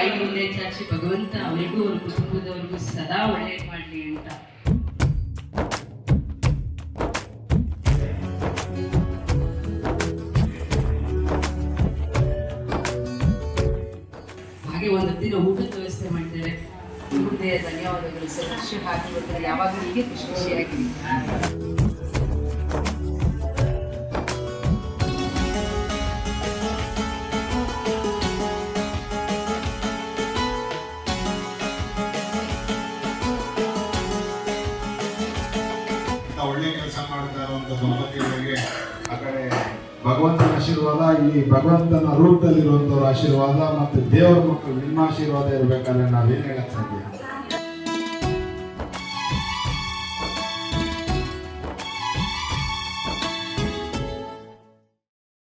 ಕೈ ಮುಂದೆ ಚಾಚಿ ಭಗವಂತ ಅವರಿಗೂ ಅವ್ರ ಕುಟುಂಬದವರಿಗೂ ಸದಾ ಒಳ್ಳೇದು ಮಾಡಲಿ ಅಂತ. ಹಾಗೆ ಒಂದು ದಿನ ಊಟದ ವ್ಯವಸ್ಥೆ ಮಾಡಿದ್ದಾರೆ. ಹೃದಯ ಧನ್ಯವಾದಗಳು ಸರ್. ಖುಷಿ ಹಾಕಿ ಬರ್ತಾರೆ, ಯಾವಾಗಲೂ ಹೀಗೆ ಖುಷಿ ಖುಷಿಯಾಗಿರಿ. ಒಳ್ಳೆ ಕೆಲಸ ಮಾಡ್ತಾ ಇರುವಂತ ದಂಪತಿಗಳಿಗೆ ಆ ಕಡೆ ಭಗವಂತನ ಆಶೀರ್ವಾದ, ಈ ಭಗವಂತನ ರೂಪದಲ್ಲಿರುವಂತವ್ರ ಆಶೀರ್ವಾದ ಮತ್ತು ದೇವರ ಮಕ್ಕಳು ನಿಮ್ಮ ಆಶೀರ್ವಾದ ಇರ್ಬೇಕಾದ್ರೆ ನಾವೇನ್ ಹೇಳಕ್ ಸಾಧ್ಯ?